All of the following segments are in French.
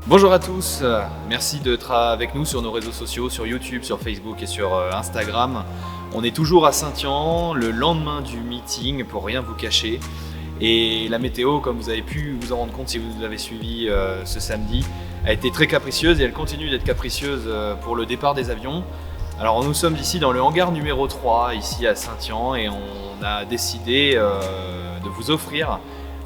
Bonjour à tous, merci d'être avec nous sur nos réseaux sociaux, sur YouTube, sur Facebook et sur Instagram. On est toujours à Saint-Yan, le lendemain du meeting, pour rien vous cacher. Et la météo, comme vous avez pu vous en rendre compte si vous l'avez suivi ce samedi, a été très capricieuse et elle continue d'être capricieuse pour le départ des avions. Alors nous sommes ici dans le hangar numéro 3, ici à Saint-Yan, et on a décidé de vous offrir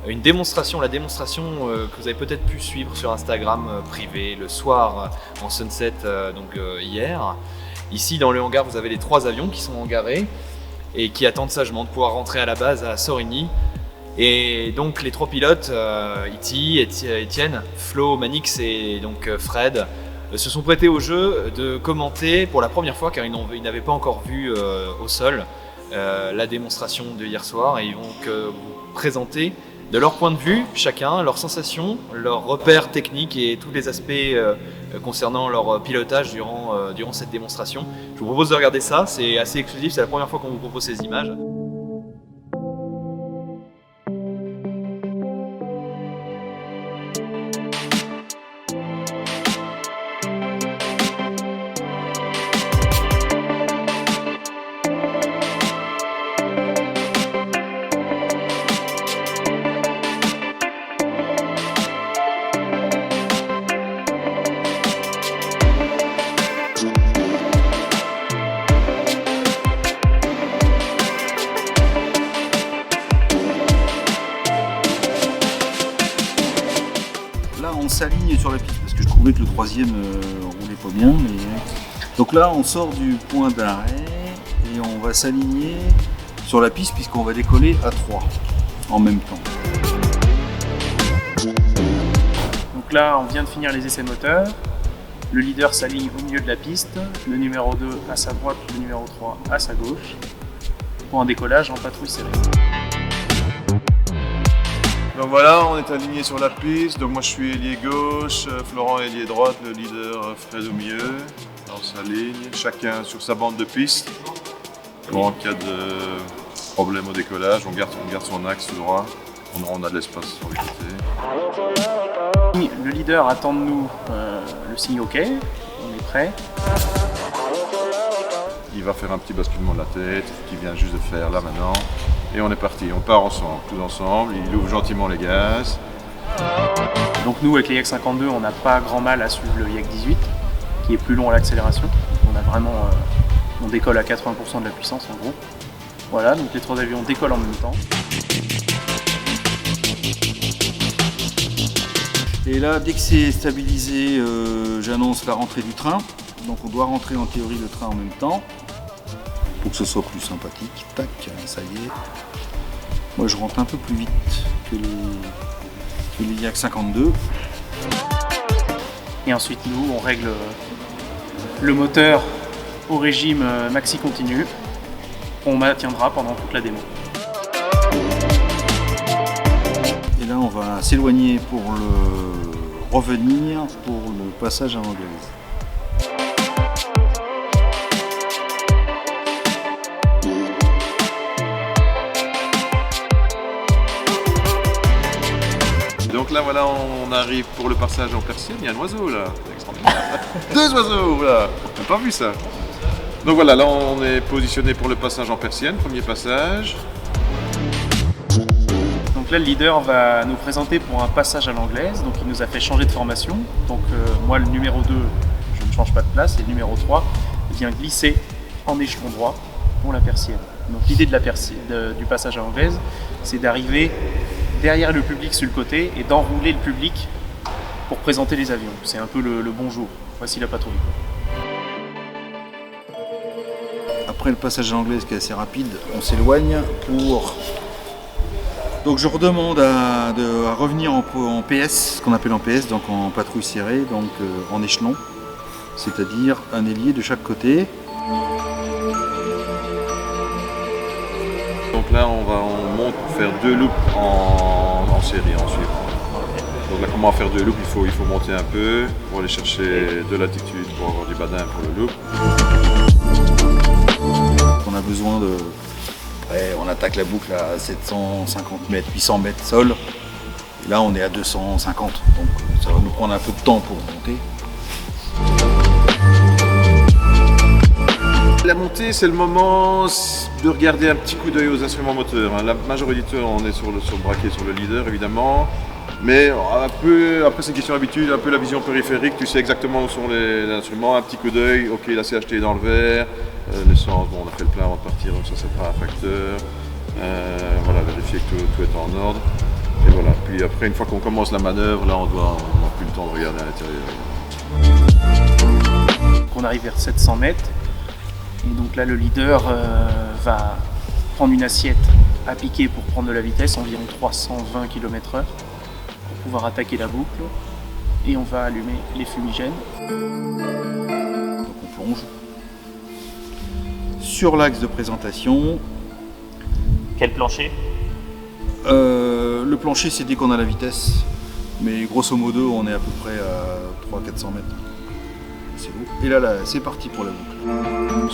une démonstration, la démonstration que vous avez peut-être pu suivre sur Instagram privé le soir en sunset hier. Ici dans le hangar, vous avez les 3 avions qui sont hangarés et qui attendent sagement de pouvoir rentrer à la base à Sorigny. Et donc les 3 pilotes, Iti, Étienne, Flo, Manix et donc Fred, se sont prêtés au jeu de commenter pour la première fois, car ils n'avaient pas encore vu au sol la démonstration de hier soir, et ils vont vous présenter de leur point de vue, chacun, leurs sensations, leurs repères techniques et tous les aspects concernant leur pilotage durant cette démonstration. Je vous propose de regarder ça, c'est assez exclusif, c'est la première fois qu'on vous propose ces images. Là on s'aligne sur la piste parce que je trouvais que le troisième roulait pas bien. Donc là on sort du point d'arrêt et on va s'aligner sur la piste puisqu'on va décoller à 3 en même temps. Donc là on vient de finir les essais moteurs. Le leader s'aligne au milieu de la piste, le numéro 2 à sa droite, le numéro 3 à sa gauche, pour un décollage en patrouille serrée. Donc voilà, on est aligné sur la piste. Donc moi je suis ailier gauche, Florent ailier droite, le leader Fred au milieu. On s'aligne, chacun sur sa bande de piste. Bon, en cas de problème au décollage, on garde son axe droit. On a de l'espace sur les côtés. Le leader attend de nous le signe OK, on est prêt. Il va faire un petit basculement de la tête, qu'il vient juste de faire là maintenant. Et on est parti, on part ensemble, tous ensemble. Il ouvre gentiment les gaz. Donc nous, avec les Yak 52, on n'a pas grand mal à suivre le Yak 18, qui est plus long à l'accélération. On a vraiment, on décolle à 80% de la puissance en gros. Voilà, donc les 3 avions décollent en même temps. Et là, dès que c'est stabilisé, j'annonce la rentrée du train. Donc on doit rentrer en théorie le train en même temps pour que ce soit plus sympathique. Tac, ça y est. Moi je rentre un peu plus vite que les Yak 52. Et ensuite nous, on règle le moteur au régime maxi continu. On maintiendra pendant toute la démo. Et là on va s'éloigner pour revenir pour le passage à l'anglaise. Donc là voilà, on arrive pour le passage en persienne. Il y a un oiseau là, c'est extraordinaire. 2 oiseaux là, on n'a pas vu ça. Donc voilà, là on est positionné pour le passage en persienne, premier passage. Donc là le leader va nous présenter pour un passage à l'anglaise, donc il nous a fait changer de formation. Donc moi le numéro 2, je ne change pas de place, et le numéro 3 vient glisser en échelon droit pour la persienne. Donc l'idée de du passage à l'anglaise, c'est d'arriver derrière le public sur le côté et d'enrouler le public pour présenter les avions. C'est un peu le bonjour. Voici la patrouille. Après le passage à l'anglaise qui est assez rapide, on s'éloigne pour... Donc je redemande à revenir en PS, ce qu'on appelle en PS, donc en patrouille serrée, donc en échelon, c'est-à-dire un ailier de chaque côté. Donc là, on monte pour faire 2 loops en série ensuite. Donc là, comment faire 2 loops, il faut monter un peu pour aller chercher de l'altitude pour avoir du badin pour le loop. On a besoin de... Après, on attaque la boucle à 750 mètres, 800 mètres sol. Et là, on est à 250, donc ça va nous prendre un peu de temps pour monter. La montée, c'est le moment de regarder un petit coup d'œil aux instruments moteurs. La majorité, on est sur le braquet, sur le leader évidemment. Mais un peu, après c'est une question d'habitude, un peu la vision périphérique, tu sais exactement où sont les instruments, un petit coup d'œil, ok la CHT est dans le vert, l'essence, bon on a fait le plein avant de partir donc ça c'est pas un facteur. Voilà, vérifier que tout est en ordre. Et voilà, puis après une fois qu'on commence la manœuvre, là on n'a plus le temps de regarder à l'intérieur. On arrive vers 700 mètres et donc là le leader va prendre une assiette à piquer pour prendre de la vitesse, environ 320 km/h. Pouvoir attaquer la boucle et on va allumer les fumigènes. Donc on plonge. Sur l'axe de présentation. Quel plancher? Le plancher c'est dès qu'on a la vitesse, mais grosso modo on est à peu près à 300-400 mètres. C'est beau. Et là c'est parti pour la boucle. On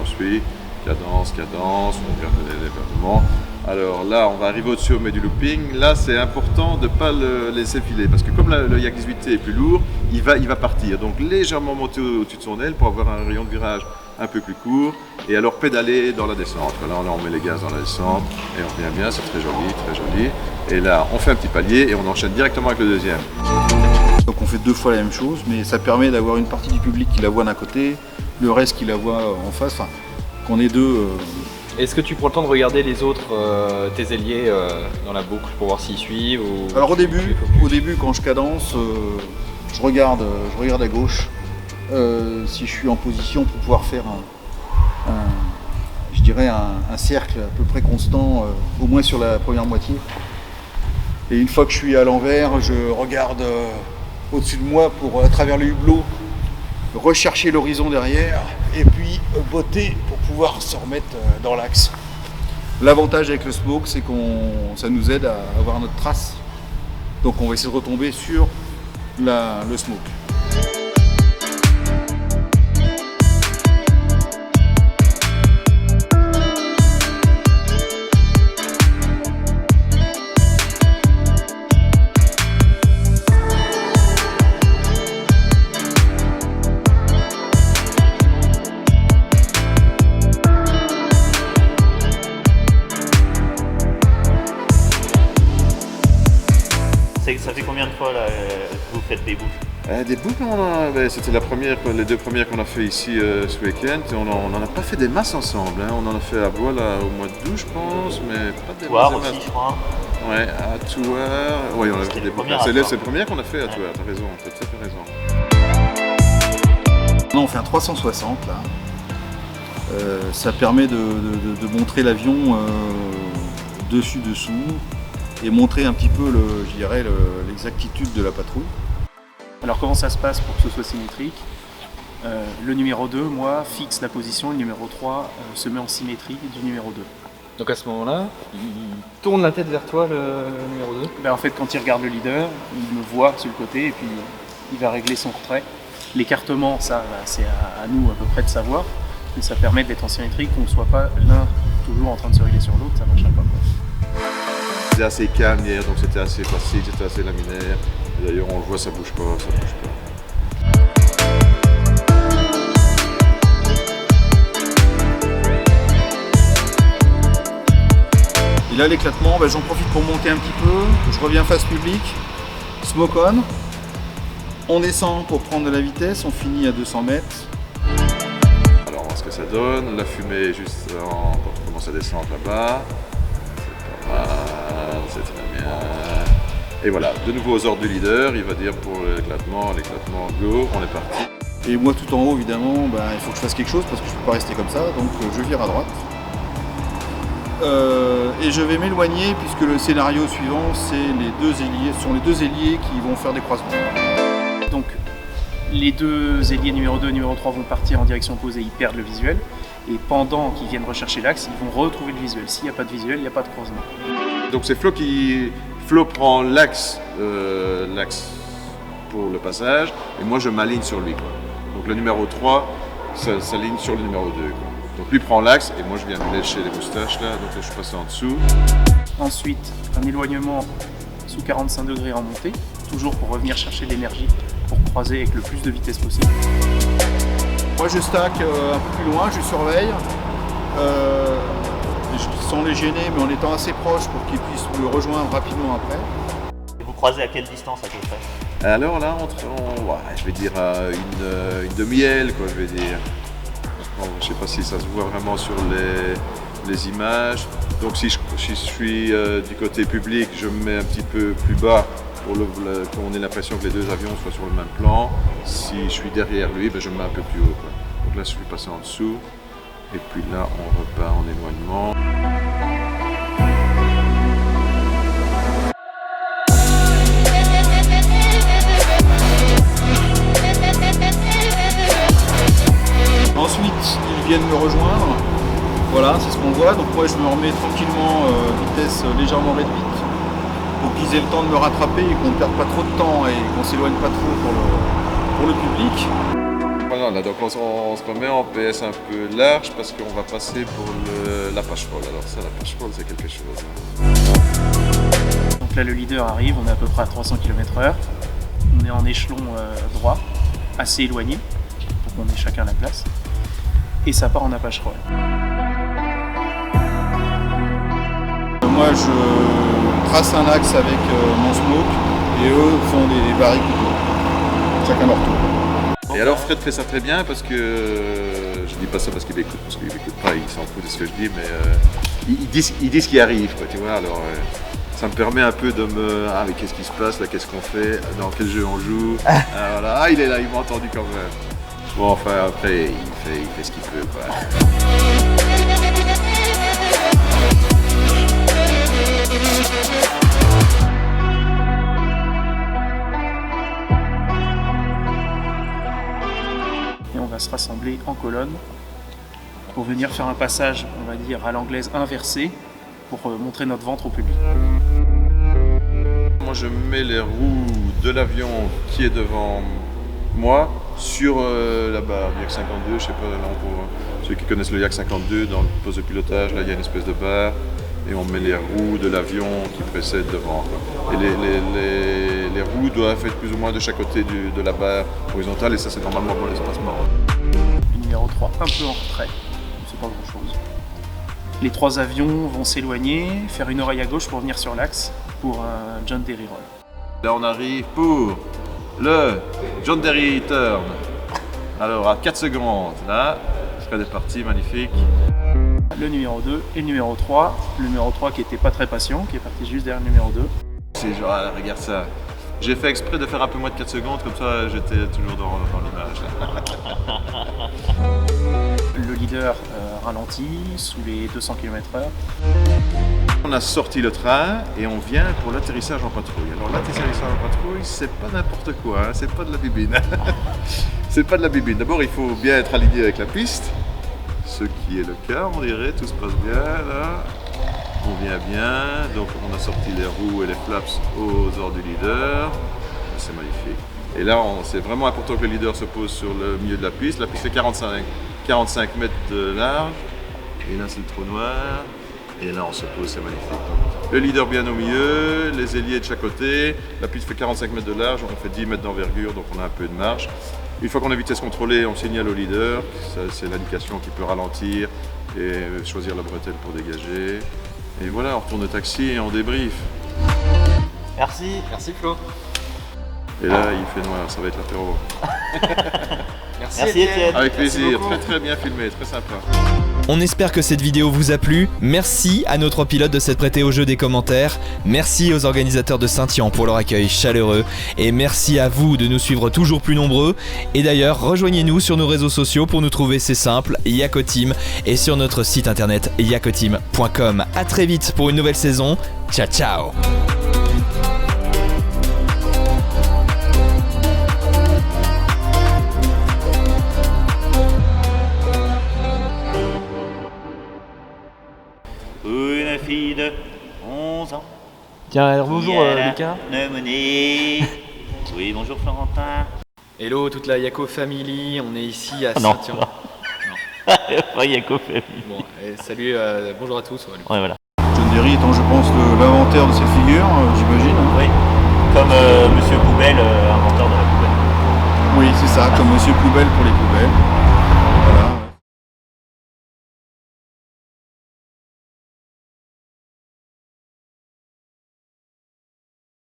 suit. Cadence, on regarde les départements. Alors là, on va arriver au-dessus, on met du looping. Là, c'est important de ne pas le laisser filer parce que comme le Yak 18T est plus lourd, il va partir. Donc légèrement monter au-dessus de son aile pour avoir un rayon de virage un peu plus court et alors pédaler dans la descente. Là, on met les gaz dans la descente et on revient bien, c'est très joli. Et là, on fait un petit palier et on enchaîne directement avec le deuxième. Donc on fait 2 fois la même chose, mais ça permet d'avoir une partie du public qui la voit d'un côté, le reste qui la voit en face, enfin, qu'on ait deux. Est-ce que tu prends le temps de regarder les autres, tes ailiers dans la boucle pour voir s'ils suivent ou... Alors au début quand je cadence, je regarde à gauche si je suis en position pour pouvoir faire je dirais un cercle à peu près constant, au moins sur la première moitié. Et une fois que je suis à l'envers, je regarde au-dessus de moi pour, à travers le hublot, rechercher l'horizon derrière et puis botter pour pouvoir se remettre dans l'axe. L'avantage avec le smoke, c'est que ça nous aide à avoir notre trace. Donc on va essayer de retomber sur le smoke. Ça fait combien de fois là, que vous faites des boucles? Des boucles, c'était les 2 premières qu'on a fait ici ce week-end. On n'en a pas fait des masses ensemble. Hein. On en a fait à Bois là, au mois de 12 je pense, mais pas des Touar masses. aussi je crois. Ouais, à Touar. Oui, on a fait des boucles. C'est le premier qu'on a fait à Touar, t'as raison, t'as tout à fait raison. Là on fait un 360 là. Ça permet de montrer l'avion dessus-dessous et montrer un petit peu l'exactitude de la patrouille. Alors comment ça se passe pour que ce soit symétrique? Le numéro 2, moi, fixe la position, le numéro 3 se met en symétrie du numéro 2. Donc à ce moment-là, il tourne la tête vers toi, le numéro 2. Ben, en fait, quand il regarde le leader, il me voit sur le côté et puis il va régler son retrait. L'écartement, ça, c'est à nous à peu près de savoir, mais ça permet d'être en symétrie, qu'on ne soit pas l'un toujours en train de se régler sur l'autre, ça ne marchera pas. C'était assez calme hier, donc c'était assez facile, c'était assez laminaire. Et d'ailleurs, on le voit, ça bouge pas. Et là l'éclatement, j'en profite pour monter un petit peu. Je reviens face public, smoke on. On descend pour prendre de la vitesse, on finit à 200 mètres. que ça donne. La fumée juste quand on commence à descendre là-bas. C'est pas mal, c'est très bien. Et voilà, de nouveau aux ordres du leader, il va dire pour l'éclatement, go, on est parti. Et moi tout en haut évidemment, il faut que je fasse quelque chose parce que je ne peux pas rester comme ça, donc je vire à droite. Et je vais m'éloigner puisque le scénario suivant c'est les deux ailiers qui vont faire des croisements. Donc les deux ailiers numéro 2 et numéro 3 vont partir en direction opposée, ils perdent le visuel. Et pendant qu'ils viennent rechercher l'axe, ils vont retrouver le visuel. S'il n'y a pas de visuel, il n'y a pas de croisement. Donc c'est Flo prend l'axe pour le passage et moi je m'aligne sur lui, quoi. Donc le numéro 3 s'aligne sur le numéro 2, quoi. Donc lui prend l'axe et moi je viens me lécher les moustaches là, donc là, je suis passé en dessous. Ensuite, un éloignement sous 45 degrés en montée, toujours pour revenir chercher de l'énergie pour croiser avec le plus de vitesse possible. Moi je stack un peu plus loin, je surveille, sans les gêner mais en étant assez proche pour qu'ils puissent me rejoindre rapidement après. Et vous croisez à quelle distance à peu près? Alors là, je vais dire une demi-aile, quoi, je vais dire. Bon, je ne sais pas si ça se voit vraiment sur les images. Donc si je suis du côté public, je me mets un petit peu plus bas pour qu'on ait l'impression que les deux avions soient sur le même plan. Si je suis derrière lui, je me mets un peu plus haut, quoi. Donc là, je suis passé en dessous. Et puis là, on repart en éloignement. Ensuite, ils viennent me rejoindre. Voilà, c'est ce qu'on voit. Donc moi, je me remets tranquillement vitesse légèrement réduite pour qu'ils aient le temps de me rattraper et qu'on ne perde pas trop de temps et qu'on ne s'éloigne pas trop pour le public. Voilà, là, donc on se remet en PS un peu large parce qu'on va passer pour la page folle. Alors ça, la page folle, c'est quelque chose. Donc là, le leader arrive, on est à peu près à 300 km/h. On est en échelon droit, assez éloigné, pour qu'on ait chacun la place. Et ça part en Apache roll. Moi, je trace un axe avec mon smoke et eux font des barriques autour, chacun leur tour. Et alors Fred fait ça très bien parce que, je dis pas ça parce qu'il m'écoute pas, il s'en fout de ce que je dis, mais il dit ce qui arrive, quoi, tu vois, alors ça me permet un peu de mais qu'est-ce qui se passe là, qu'est-ce qu'on fait, dans quel jeu on joue, voilà, il est là, il m'a entendu quand même. Bon, enfin après, il fait ce qu'il peut, quoi. Et on va se rassembler en colonne pour venir faire un passage, on va dire, à l'anglaise inversé pour montrer notre ventre au public. Moi je mets les roues de l'avion qui est devant moi sur la barre du Yak 52, je sais pas, là pour ceux qui connaissent le Yak 52, dans le poste de pilotage, là il y a une espèce de barre et on met les roues de l'avion qui précèdent devant, quoi. Et les roues doivent être plus ou moins de chaque côté de la barre horizontale et ça c'est normalement dans l'espacement. Le numéro 3 un peu en retrait, c'est pas grand chose. Les trois avions vont s'éloigner, faire une oreille à gauche pour venir sur l'axe pour un John Derry roll. Là on arrive pour le John Derry turn. Alors à 4 secondes, là, Fred est parti, magnifique. Le numéro 2 et le numéro 3. Le numéro 3 qui était pas très patient, qui est parti juste derrière le numéro 2. C'est genre, regarde ça. J'ai fait exprès de faire un peu moins de 4 secondes, comme ça j'étais toujours dans l'image. Le leader ralentit sous les 200 km/h. On a sorti le train et on vient pour l'atterrissage en patrouille. Alors l'atterrissage en patrouille, c'est pas n'importe quoi, hein, c'est pas de la bibine. C'est pas de la bibine. D'abord, il faut bien être aligné avec la piste, ce qui est le cas, on dirait, tout se passe bien là. On vient bien, donc on a sorti les roues et les flaps aux ordres du leader. C'est magnifique. Et là, c'est vraiment important que le leader se pose sur le milieu de la piste. La piste fait 45 mètres de large. Et là, c'est le trou noir. Et là, on se pose, c'est magnifique. Le leader bien au milieu, les ailiers de chaque côté. La piste fait 45 mètres de large, donc on fait 10 mètres d'envergure, donc on a un peu de marge. Une fois qu'on a vitesse contrôlée, on signale au leader. C'est l'indication qui peut ralentir et choisir la bretelle pour dégager. Et voilà, on retourne au taxi et on débrief. Merci. Merci Flo. Et là, il fait noir, ça va être l'apéro. Merci. Merci, Merci, Étienne. Avec Merci plaisir, beaucoup. très bien filmé, très sympa. On espère que cette vidéo vous a plu. Merci à nos 3 pilotes de s'être prêtés au jeu des commentaires. Merci aux organisateurs de Saint-Yan pour leur accueil chaleureux. Et merci à vous de nous suivre toujours plus nombreux. Et d'ailleurs, rejoignez-nous sur nos réseaux sociaux pour nous trouver, c'est simple, Yakoteam. Et sur notre site internet yakoteam.com. A très vite pour une nouvelle saison. Ciao ciao. Une fille de 11 ans. Tiens, alors bonjour qui a la Lucas. pneumonie. Oui, bonjour Florentin. Hello toute la Yako Family, on est ici à Non. Saint-Yan. Pas Yako Family. Bon, et salut, bonjour à tous. Ouais, voilà. John Derry étant, je pense, l'inventeur de cette figure, j'imagine. Hein. Oui. Comme Monsieur Poubelle, inventeur de la poubelle. Oui, c'est ça, comme Monsieur Poubelle pour les poubelles.